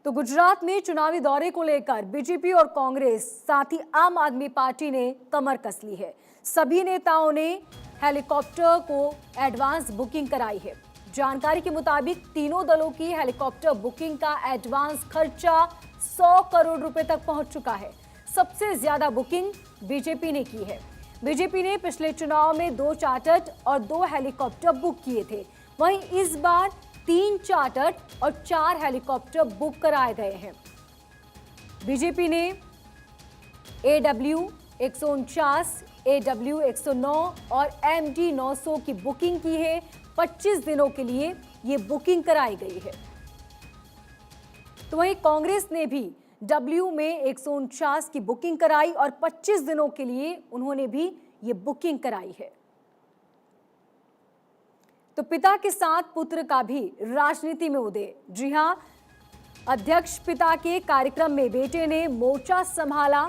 तो गुजरात में चुनावी दौरे को लेकर बीजेपी और कांग्रेस साथ ही आम आदमी पार्टी ने कमर कस ली है। सभी नेताओं ने हेलीकॉप्टर को एडवांस बुकिंग कराई है। जानकारी के मुताबिक तीनों दलों की हेलीकॉप्टर बुकिंग का एडवांस खर्चा 100 करोड़ रुपए तक पहुंच चुका है। सबसे ज्यादा बुकिंग बीजेपी ने की है। बीजेपी ने पिछले चुनाव में 2 चार्टर्ड और 2 हेलीकॉप्टर बुक किए थे। वहीं इस बार 3 चार्टर्ड और 4 हेलीकॉप्टर बुक कराए गए हैं। बीजेपी ने AW149, AW109 और MD900 की बुकिंग की है। 25 दिनों के लिए ये बुकिंग कराई गई है। तो वहीं कांग्रेस ने भी W में 149 की बुकिंग कराई और 25 दिनों के लिए उन्होंने भी ये बुकिंग कराई है। तो पिता के साथ पुत्र का भी राजनीति में उदय। जी हां, अध्यक्ष पिता के कार्यक्रम में बेटे ने मोर्चा संभाला।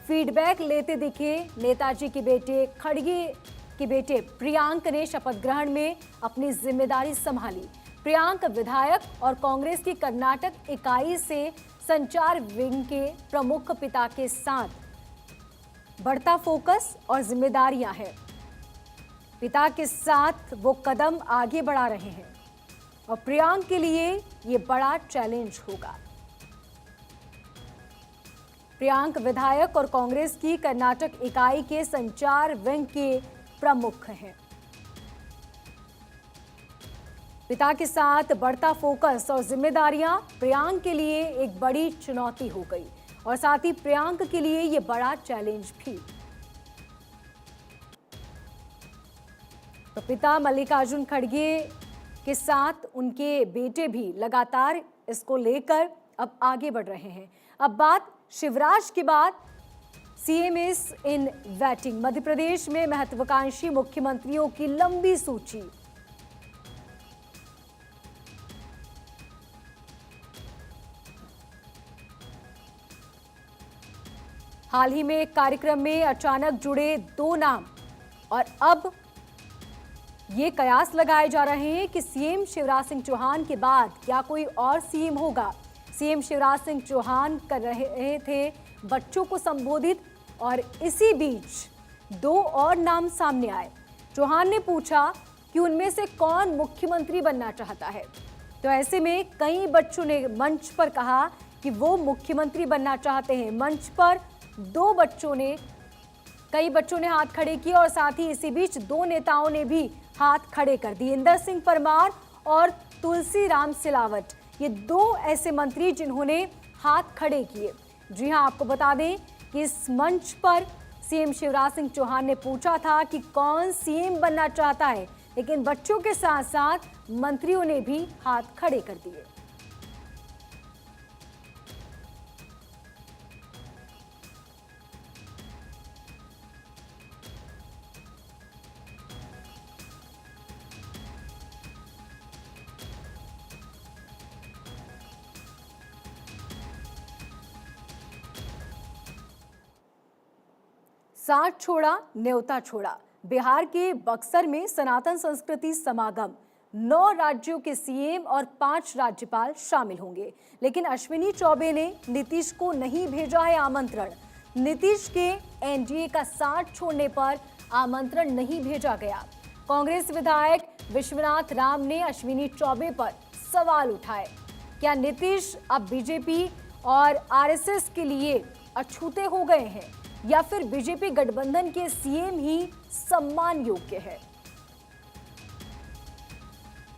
फीडबैक लेते दिखे नेताजी के बेटे खड़गे के बेटे प्रियांक ने शपथ ग्रहण में अपनी जिम्मेदारी संभाली। प्रियांक विधायक और कांग्रेस की कर्नाटक इकाई से संचार विंग के प्रमुख। पिता के साथ बढ़ता फोकस और जिम्मेदारियां हैं। पिता के साथ वो कदम आगे बढ़ा रहे हैं और प्रियांक के लिए ये बड़ा चैलेंज होगा। प्रियांक विधायक और कांग्रेस की कर्नाटक इकाई के संचार विंग के प्रमुख हैं। पिता के साथ बढ़ता फोकस और जिम्मेदारियां प्रियांक के लिए एक बड़ी चुनौती हो गई और साथ ही प्रियांक के लिए ये बड़ा चैलेंज भी। तो पिता मल्लिकार्जुन खड़गे के साथ उनके बेटे भी लगातार इसको लेकर अब आगे बढ़ रहे हैं। अब बात शिवराज की बात। CM is in waiting. Madhya Pradesh में महत्वाकांक्षी मुख्यमंत्रियों की लंबी सूची। हाल ही में एक कार्यक्रम में अचानक जुड़े 2 नाम और अब ये कयास लगाए जा रहे हैं कि सीएम शिवराज सिंह चौहान के बाद क्या कोई और सीएम होगा। सीएम शिवराज सिंह चौहान कर रहे थे बच्चों को संबोधित और इसी बीच 2 और नाम सामने आए। चौहान ने पूछा कि उनमें से कौन मुख्यमंत्री बनना चाहता है। तो ऐसे में कई बच्चों ने मंच पर कहा कि वो मुख्यमंत्री बनना चाहते हैं। मंच पर कई बच्चों ने हाथ खड़े किए और साथ ही इसी बीच 2 नेताओं ने भी हाथ खड़े कर दिए। इंदर सिंह परमार और तुलसीराम सिलावट, ये 2 ऐसे मंत्री जिन्होंने हाथ खड़े किए। जी हां, आपको बता दें कि इस मंच पर सीएम शिवराज सिंह चौहान ने पूछा था कि कौन सीएम बनना चाहता है, लेकिन बच्चों के साथ साथ मंत्रियों ने भी हाथ खड़े कर दिए। साथ छोड़ा न्योता छोड़ा। बिहार के बक्सर में सनातन संस्कृति समागम। 9 राज्यों के सीएम और 5 राज्यपाल शामिल होंगे, लेकिन अश्विनी चौबे ने नीतीश को नहीं भेजा है आमंत्रण। नीतीश के एनडीए का साथ छोड़ने पर आमंत्रण नहीं भेजा गया। कांग्रेस विधायक विश्वनाथ राम ने अश्विनी चौबे पर सवाल उठाए। क्या नीतीश अब बीजेपी और आरएसएस के लिए अछूते हो गए हैं या फिर बीजेपी गठबंधन के सीएम ही सम्मान योग्य है?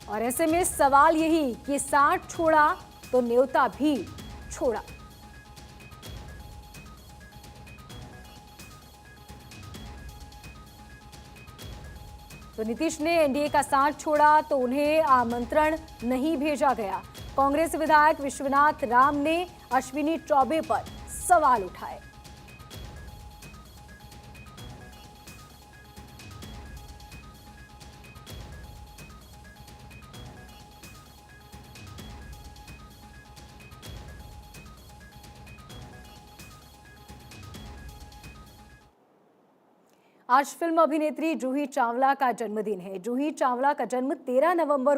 और ऐसे में सवाल यही कि साथ छोड़ा तो न्योता भी छोड़ा। तो नीतीश ने एनडीए का साथ छोड़ा तो उन्हें आमंत्रण नहीं भेजा गया। कांग्रेस विधायक विश्वनाथ राम ने अश्विनी चौबे पर सवाल उठाए। आज फिल्म अभिनेत्री जूही चावला का जन्मदिन है। जूही चावला का जन्म 13 नवंबर